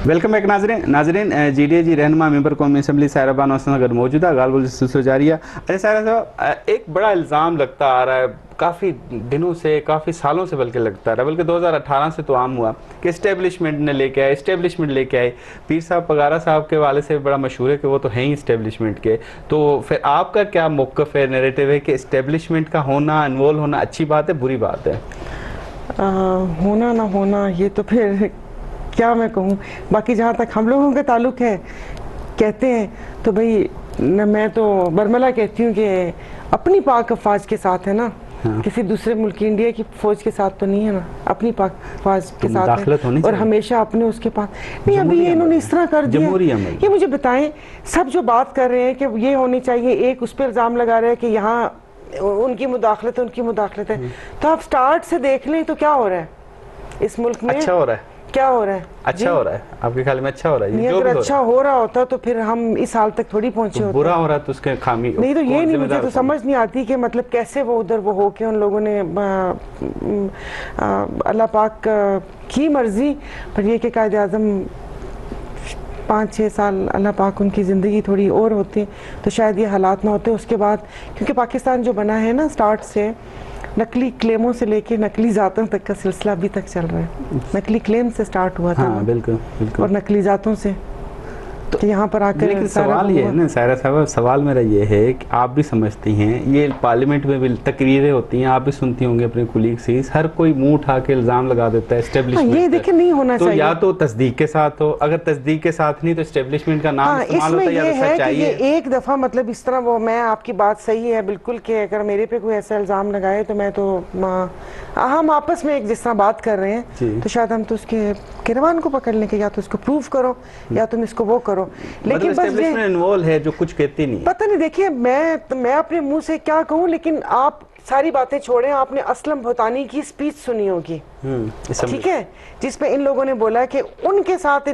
Welcome back नाजरीन GDA जी रहनुमा member कौमी असम्बली सायरा बानो अगर मौजूदा गालबुल सिलसिला जारी है। अच्छा सायरा साहब, एक बड़ा इल्ज़ाम लगता आ रहा है काफ़ी दिनों से, काफ़ी सालों से बल्कि लगता रहा, बल्कि 2018 से तो आम हुआ कि इस्टेब्लिशमेंट ने लेके आए, इस्टेब्लिशमेंट लेके आए। पीर साहब पगारा साहब के वाले से बड़ा मशहूर है कि वो तो हैं ही इस्टेब्लिशमेंट के। तो फिर आपका क्या मौक़िफ़ है, नैरेटिव है कि इस्टेब्लिशमेंट का होना, इन्वॉल्व होना अच्छी बात है, बुरी बात है? होना ना होना ये तो फिर क्या मैं कहूँ। बाकी जहाँ तक हम लोगों का ताल्लुक है, कहते हैं तो भाई मैं तो बरमला कहती हूँ कि अपनी पाक अफवाज के साथ है ना। हाँ। किसी दूसरे मुल्क की, इंडिया की फौज के साथ तो नहीं है ना, अपनी पाक फौज के साथ है और हमेशा अपने उसके पास नहीं। अभी ये इन्होंने इस तरह कर दिया, ये मुझे बताएं, सब जो बात कर रहे हैं कि ये होनी चाहिए, एक उस पर इल्ज़ाम लगा रहे हैं कि यहाँ उनकी मुदाखलत है, उनकी मुदाखलत है। तो आप स्टार्ट से देख लें तो क्या हो रहा है इस मुल्क में? अच्छा हो रहा है, क्या हो रहा है? अच्छा हो रहा है आपके ख्याल में? अच्छा हो रहा है? नहीं, अगर अच्छा हो रहा होता तो फिर हम इस हाल तक थोड़ी पहुंचे होते। बुरा हो रहा है तो उसके खामी नहीं, तो ये नहीं, मुझे तो समझ नहीं आती कि मतलब कैसे वो उधर वो हो के उन लोगों ने अल्लाह पाक की मर्जी पर ये कि कायदे आज़म 5-6 साल अल्लाह पाक उनकी ज़िंदगी थोड़ी और होती तो शायद ये हालात ना होते उसके बाद। क्योंकि पाकिस्तान जो बना है ना, स्टार्ट से नकली क्लेमों से लेके नकली ज़ातों तक का सिलसिला अभी तक चल रहा है। नकली क्लेम से स्टार्ट हुआ था। हाँ, बिल्कुल बिल्कुल। और नकली ज़ातों से तो यहाँ पर आकर लेकिन सवाल ये है ना सायरा साहब, सवाल मेरा ये है कि आप भी समझती हैं, ये पार्लियामेंट में भी तकरीरें होती हैं, आप भी सुनती होंगी अपने कुलीग से, हर कोई मुंह उठा के इल्ज़ाम लगा देता है एस्टेब्लिशमेंट। ये देखिए नहीं होना तो चाहिए। या तो तस्दीक के साथ हो, अगर तस्दीक के साथ नहीं तो एस्टेब्लिशमेंट का नाम इस्तेमाल होता है या सच्चाई है। एक दफ़ा मतलब इस तरह वो, मैं आपकी बात सही है बिल्कुल कि अगर मेरे पे कोई ऐसा इल्ज़ाम लगाए तो मैं तो हम आपस में एक जिस तरह बात कर रहे हैं तो शायद हम तो उसके किरवान को पकड़ लें कि या तो इसको प्रूव करो या तुम इसको वो करो। लेकिन एस्टेब्लिशमेंट इन्वॉल्व है जो कुछ कहती नहीं, पता नहीं। देखिए मैं अपने मुंह से क्या कहूँ, लेकिन आप सारी बातें छोड़ें, आपने असलम भुतानी की स्पीच सुनी होगी, ठीक है, जिसमें इन लोगों ने बोला कि उनके साथ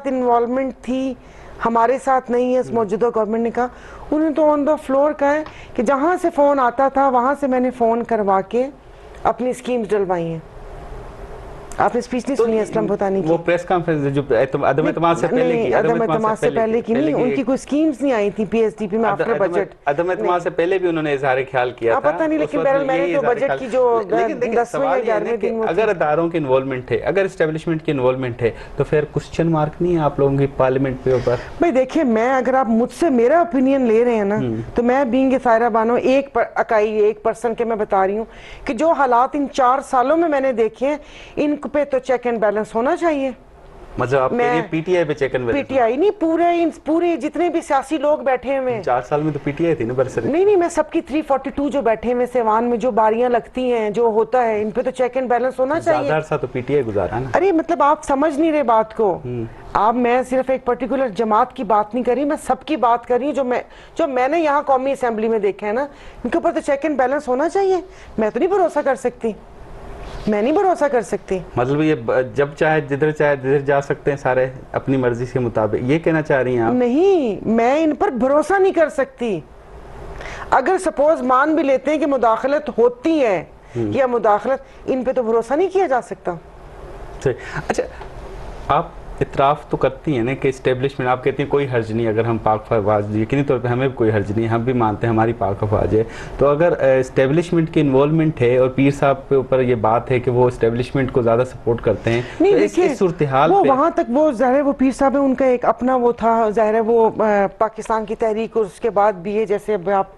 इन्वॉल्वमेंट थी, हमारे साथ नहीं है। मौजूदा गवर्नमेंट ने कहा, उन्होंने तो ऑन द फ्लोर कहा है कि जहाँ से फ़ोन आता था वहाँ से मैंने फ़ोन करवा के अपनी स्कीम्स डलवाई हैं। आपने स्पीच नहीं सुनी असलम भुतानी की? वो प्रेस कॉन्फ्रेंस जो अदम एतमाद से पहले की, अदम एतमाद से पहले की नहीं, उनकी कोई स्कीम्स नहीं आई थी PSDP में आफ्टर बजट। अदम एतमाद से पहले भी उन्होंने इज़हार ख्याल किया था, पता नहीं, लेकिन बहरहाल मैंने तो बजट की जो 10वें 11वें दिन, अगर अदारों के इन्वॉल्वमेंट है, अगर एस्टेब्लिशमेंट की इन्वॉल्वमेंट है तो फिर क्वेश्चन मार्क नहीं है आप लोगों की पार्लियामेंट पे ऊपर? भाई देखिए, मैं अगर आप मुझसे मेरा ओपिनियन ले रहे हैं ना, तो मैं बीइंग सायरा बानो एक पर्सन के मैं बता रही हूँ कि जो हालात इन 4 सालों में मैंने देखे हैं, इन पे तो चेक एंड बैलेंस होना चाहिए। मतलब आप PTI पे चेक एंड बैलेंस? PTI नहीं, पूरे जितने भी सियासी लोग बैठे हुए हैं। 4 साल में तो PTI थी ना बरसरी। नहीं, मैं सबकी 342 जो बैठे हुए सेवान में जो बारियां लगती हैं, जो होता है, इन पे तो चेक एंड बैलेंस होना चाहिए। ज़्यादा अरसा तो PTI गुजारा ना। अरे मतलब आप समझ नहीं रहे बात को। आप, मैं सिर्फ एक पर्टिकुलर जमात की बात नहीं करी, मैं सबकी बात कर रही हूँ जो मैंने यहाँ कौमी असेंबली में देखा है ना, इनके ऊपर तो चेक एंड बैलेंस होना चाहिए। मैं तो नहीं भरोसा कर सकती, मैं नहीं भरोसा कर सकती। मतलब ये जब चाहे जिधर जा सकते हैं सारे अपनी मर्जी के मुताबिक, ये कहना चाह रही हैं आप? नहीं, मैं इन पर भरोसा नहीं कर सकती। अगर सपोज मान भी लेते हैं कि मुदाखलत होती है या मुदाखलत, इन पे तो भरोसा नहीं किया जा सकता। अच्छा, आप इतराफ़ तो करती हैं ना कि इस्टेब्लिशमेंट, आप कहती हैं कोई हर्ज नहीं, अगर हम पाक अफवाज, यकीनी तौर पे हमें भी कोई हर्ज नहीं, हम भी मानते हैं हमारी पाक अफवाज है। तो अगर इस्टेब्लिशमेंट की इन्वॉल्वमेंट है और पीर साहब के ऊपर ये बात है कि वो इस्टेब्लिशमेंट को ज़्यादा सपोर्ट करते हैं, नहीं, तो देखिए इस सूरत हाल वो वहाँ तक, वो ज़ाहिर है वो पीर साहब है, उनका एक अपना वो था, ज़ाहिर है वो पाकिस्तान की तहरीक और उसके बाद भी ये, जैसे आप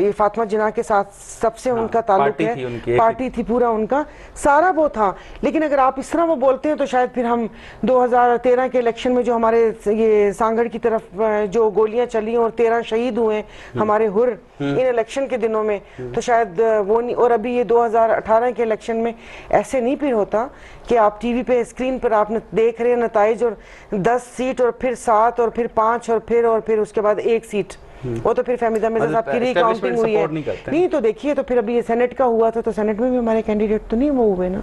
ये फातिमा जिन्ना के साथ सबसे उनका ताल्लुक है, पार्टी थी पूरा उनका सारा वो था। लेकिन अगर आप इस तरह वो बोलते हैं तो शायद फिर हम 2013 के इलेक्शन में जो हमारे ये सांगड़ की तरफ जो गोलियां चली और 13 शहीद हुए हमारे हुर इन इलेक्शन के दिनों में, तो शायद वो नहीं। और अभी ये 2018 के इलेक्शन में ऐसे नहीं फिर होता कि आप टीवी पे स्क्रीन पर आप देख रहे हैं नताइज, और 10 सीट और फिर 7 और फिर 5 और फिर उसके बाद 1 सीट, वो तो फिर फहमीदा मिर्जा साहब की रीकाउंटिंग हुई है। नहीं तो देखिए, तो फिर अभी ये सेनेट का हुआ था, तो सेनेट में भी हमारे कैंडिडेट तो नहीं वो हुए ना,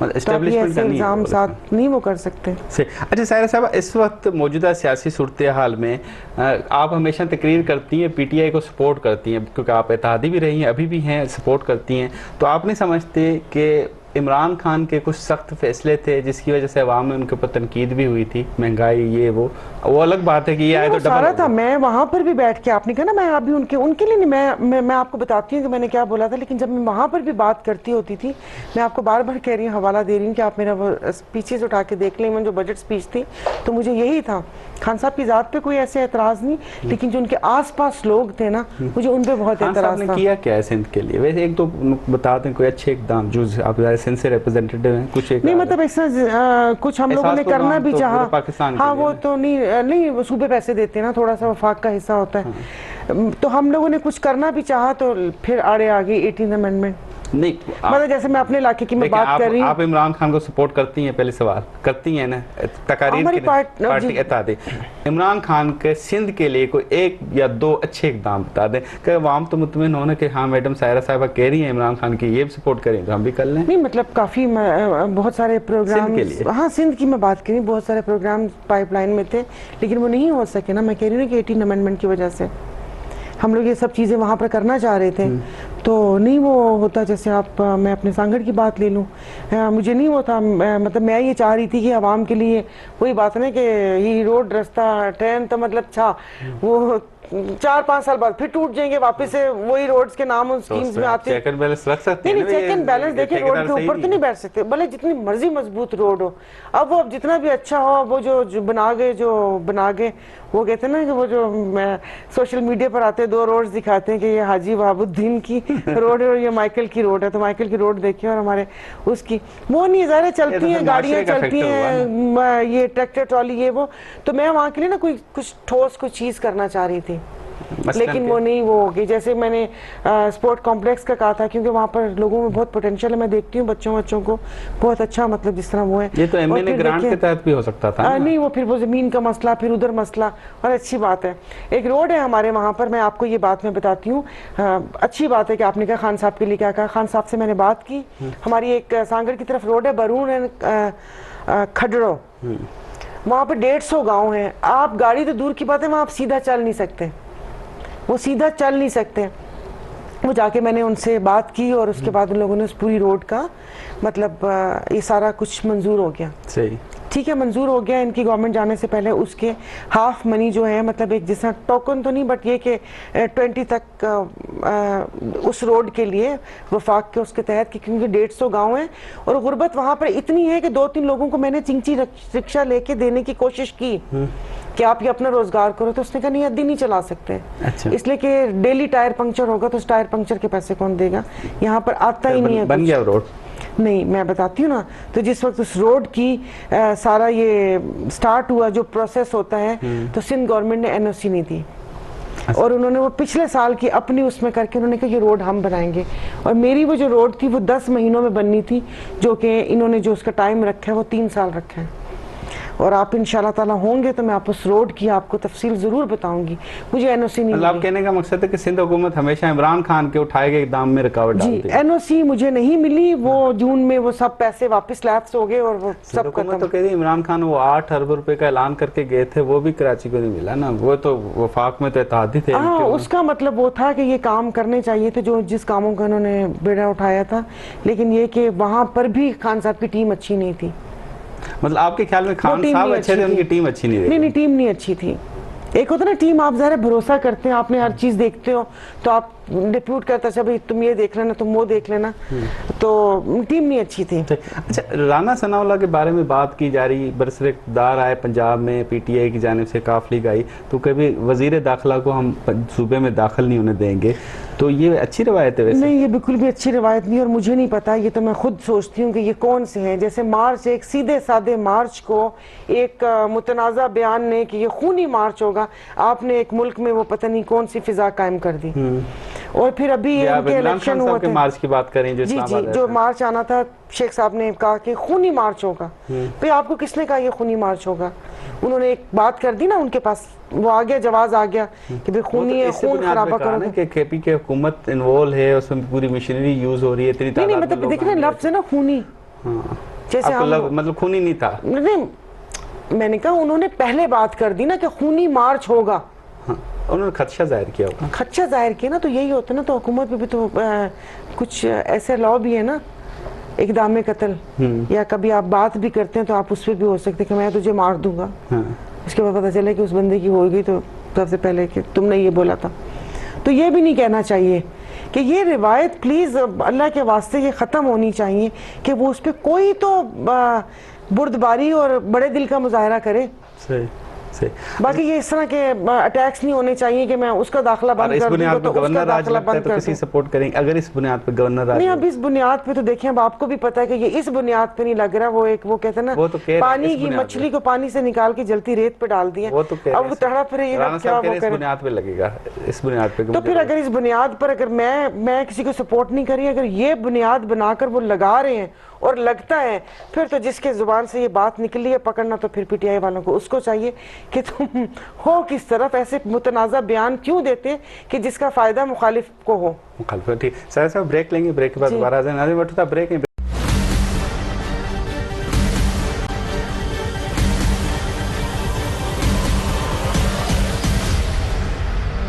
एस्टेब्लिशमेंट का इल्जाम साथ नहीं वो कर सकते। अच्छा सायरा साहब, इस वक्त मौजूदा सियासी सूरत हाल में आप हमेशा तकरीर करती हैं, PTI को सपोर्ट करती हैं, क्योंकि आप इत्तेहादी भी रही हैं, अभी भी हैं, सपोर्ट करती हैं, तो आप नहीं समझते कि इमरान खान के कुछ सख्त फैसले थे जिसकी वजह से अवाम में उनके ऊपर तनकीद भी हुई थी, महंगाई ये वो अलग बात है कि ये आए तो सारा था। मैं वहां पर भी बैठ के, आपने कहा ना मैं अभी उनके लिए नहीं, मैं आपको बताती हूँ कि मैंने क्या बोला था, लेकिन जब मैं वहां पर भी बात करती होती थी, मैं आपको बार बार कह रही हूँ, हवाला दे रही हूँ कि आप मेरा वो स्पीचेस उठा के देख लें, जो बजट स्पीच थी, तो मुझे यही था। खान साहब की जात पे कोई ऐसे एतराज नहीं, लेकिन जो उनके आसपास लोग थे ना, मुझे उन पे बहुत एतराज था। किया क्या है सिंध के लिए? वैसे एक तो बता दें कोई अच्छे इकदाम जो आप सिंध से रिप्रेजेंटेटिव हैं, कुछ एक नहीं मतलब ऐसा कुछ हम लोगों ने करना भी चाहा। हाँ वो तो नहीं वो सूबे पैसे देते हैं ना, थोड़ा सा वफाक का हिस्सा होता है। तो हम लोगों ने कुछ करना भी चाहा तो फिर आड़े आ गई 18th अमेंडमेंट। नहीं मतलब जैसे मैं अपने इलाके की मैं बात कर रही हूँ। आप इमरान खान को सपोर्ट करती हैं? पहले सवाल करती हैं ना, तकारीर की पार्टी बता दें। इमरान खान के सिंध के लिए कोई एक या दो अच्छे इकदाम बता दें कि आवाम तो मुतमिन होने कि हाँ मैडम सायरा साहिबा कह रही हैं इमरान खान की ये भी सपोर्ट करें तो हम भी कर लें। नहीं मतलब काफ़ी बहुत सारे प्रोग्राम, हाँ सिंध की मैं बात करी, बहुत सारे प्रोग्राम पाइपलाइन में थे, लेकिन वो नहीं हो सके ना। मैं कह रही हूँ कि 18 अमेंडमेंट की वजह से हम लोग ये सब चीज़ें वहाँ पर करना चाह रहे थे, तो नहीं वो होता। जैसे आप मैं अपने सांगड़ की बात ले लूँ, मुझे नहीं वो था, मतलब मैं ये चाह रही थी कि आवाम के लिए वही बात ना कि ये रोड रास्ता ट्रेन तो मतलब अच्छा वो 4-5 साल बाद फिर टूट जाएंगे वापस से वही रोड्स के नाम उन स्कीम्स में आते हैं। चेक एंड बैलेंस रख सकते हैं। नहीं चेक एंड बैलेंस देखिए, रोड के ऊपर तो नहीं बैठ सकते, भले जितनी मर्जी मजबूत रोड हो। अब वो जितना भी अच्छा हो, वो जो बना गए वो कहते हैं ना कि वो जो सोशल मीडिया पर आते हैं 2 रोड्स दिखाते हैं कि ये हाजी वहाबुद्दीन की रोड है और ये माइकल की रोड है, तो माइकल की रोड देखिए और हमारे उसकी वो नहीं ज़्यादा चलती हैं, गाड़ियाँ चलती हैं, ये ट्रैक्टर ट्रॉली ये वो। तो मैं वहाँ के लिए ना कोई कुछ ठोस कुछ चीज़ करना चाह रही थी, लेकिन वो नहीं वो होगी। जैसे मैंने स्पोर्ट कॉम्प्लेक्स का कहा था, क्योंकि वहाँ पर लोगों में बहुत पोटेंशियल है। मैं देखती हूँ बच्चों को बहुत अच्छा, मतलब जिस तरह वो है। ये तो एमएनए ग्रांट के तहत भी हो सकता था। नहीं वो फिर वो जमीन का मसला, फिर उधर मसला, और अच्छी बात है एक रोड है हमारे वहाँ पर। मैं आपको ये बात मैं बताती हूँ, अच्छी बात है कि आपने कहा खान साहब के लिए क्या कहा। खान साहब से मैंने बात की, हमारी एक सांगड़ की तरफ रोड है बरून एंड खडड़ो, वहाँ पर 150 गाँव हैं। आप गाड़ी तो दूर की बात है, वहाँ आप सीधा चल नहीं सकते, वो सीधा चल नहीं सकते। वो जाके मैंने उनसे बात की और उसके बाद उन लोगों ने उस पूरी रोड का मतलब ये सारा कुछ मंजूर हो गया। सही ठीक है, मंजूर हो गया। इनकी गवर्नमेंट जाने से पहले उसके हाफ मनी जो है, मतलब एक जैसा टोकन तो नहीं बट ये कि 20 तक उस रोड के लिए वफाक के उसके तहत, क्योंकि 150 गांव हैं और गुर्बत वहाँ पर इतनी है कि 2-3 लोगों को मैंने चिंची रिक्शा लेके देने की कोशिश की कि आप ये अपना रोजगार करो, तो उसने कहा नहीं अद्दी नहीं चला सकते। अच्छा। इसलिए कि डेली टायर पंक्चर होगा तो उस टायर पंक्चर के पैसे कौन देगा, यहाँ पर आता ही नहीं है। बन गया रोड? नहीं, मैं बताती हूँ ना, तो जिस वक्त उस रोड की सारा ये स्टार्ट हुआ जो प्रोसेस होता है, तो सिंध गवर्नमेंट ने एनओसी नहीं दी और उन्होंने वो पिछले साल की अपनी उसमें करके उन्होंने कहा ये रोड हम बनाएंगे। और मेरी वो जो रोड थी वो 10 महीनों में बननी थी, जो कि इन्होंने जो उसका टाइम रखा है वो 3 साल रखा है। और आप इंशाल्लाह ताला होंगे तो मैं आप उस रोड की आपको तफसील जरूर बताऊंगी। मुझे एनओसी नहीं मिली। कहने का मकसद है कि सिंध हुकूमत हमेशा इमरान खान के उठाए गए इक़दाम में रुकावट डालती है। एनओसी मुझे नहीं मिली, वो जून में वो सब पैसे वापस लैप्स हो गए और वो सब खत्म। तो कह रही इमरान खान वो 8 अरब रुपए का ऐलान करके गए थे, वो भी कराची को नहीं मिला ना, वो तो वफाक में तो इत्तेहादी थे। हाँ, उसका मतलब वो था कि ये काम करने चाहिए थे जो जिस कामों का उन्होंने बेड़ा उठाया था, लेकिन ये कि वहाँ पर भी खान साहब की टीम अच्छी नहीं थी। मतलब आपके ख्याल में खान साहब अच्छे थे, उनकी टीम अच्छी नहीं थी? नहीं, टीम नहीं अच्छी थी। एक होता ना टीम, आप ज़रा भरोसा करते हैं, आपने हर चीज़ देखते हो तो आप डिप्यूट करता है भाई तुम ये देख लेना तुम वो देख लेना, तो टीम नहीं अच्छी थी। अच्छा, राना सनाउल्लाह के बारे में बात की जा रही, बरसरे इक़्तिदार आए पंजाब में, पीटीआई की जानिब से काफिले गई, तो कभी वजीर दाखिला को हम सूबे में दाखिल नहीं होने देंगे, तो ये अच्छी रवायत है? वैसे नहीं, ये बिल्कुल भी अच्छी रवायत नहीं, और मुझे नहीं पता, ये तो मैं खुद सोचती हूँ कि ये कौन से हैं। जैसे मार्च, एक सीधे साधे मार्च को एक मुतनाज़ा बयान ने कि ये खूनी मार्च होगा, आपने एक मुल्क में वो पता नहीं कौन सी फिजा कायम कर दी। और फिर अभी इनके इलेक्शन हुए थे, मार्च की बात करें जो जो मार्च आना था, शेख साहब ने कहा कि खूनी मार्च होगा। फिर आपको किसने कहा ये खूनी मार्च होगा? उन्होंने एक बात कर दी ना, उनके पास वो आ गया, जवाब आ गया कि भाई खूनी है, खून खराबा करोगे। कि केपी के हुकूमत इन्वॉल्व है, उसमें पूरी मशीनरी यूज हो रही है, इतनी तादाद में। नहीं, मतलब देखिए लफ्ज है ना खूनी, जैसे मतलब खूनी नहीं था। नहीं, मैंने कहा उन्होंने पहले बात कर दी ना कि खूनी मार्च होगा, उन्होंने खदशा जाहिर किया होगा। खदशा जाहिर किया ना, तो यही होता है ना, तो हुकूमत में भी तो कुछ ऐसे लॉ भी है ना इकदाम कत्ल, या कभी आप बात भी करते हैं तो आप उस पर भी हो सकते कि मैं तुझे मार दूंगा, उसके बाद पता चले कि उस बंदे की हो गई तो सबसे पहले कि तुमने ये बोला था। तो ये भी नहीं कहना चाहिए कि ये रिवायत प्लीज अल्लाह के वास्ते ये ख़त्म होनी चाहिए कि वो उस पर कोई तो बुर्दबारी और बड़े दिल का मुजाहरा करे। सही सही। बाकी ये इस तरह के अटैक्स नहीं होने चाहिए कि मैं उसका दाखिला बंद कर दूं तो उसका दाखिला बंद कर किसी सपोर्ट करेंगे अगर इस बुनियाद पे गवर्नर राज नहीं। अब इस बुनियाद पे तो देखें, अब आपको भी पता है कि ये इस बुनियाद पे नहीं लग रहा, वो एक वो कहते हैं ना वो तो पानी की मछली को पानी से निकाल के जलती रेत पे डाल दिया, वो तो अब वो तड़प रही है, क्या वो इस बुनियाद पे लगेगा, इस बुनियाद पे। तो फिर अगर इस बुनियाद पर अगर मैं किसी को सपोर्ट नहीं कर रही, अगर ये बुनियाद बनाकर वो लगा रहे हैं और लगता है, फिर तो जिसके जुबान से ये बात निकली है पकड़ना, तो फिर पीटीआई वालों को उसको चाहिए कि तुम हो किस तरफ, ऐसे मुतनाज़ा बयान क्यों देते कि जिसका फायदा मुखालिफ को हो। मुखालिफ, ठीक। सर ब्रेक लेंगे, ब्रेक के बाद दोबारा ब्रेक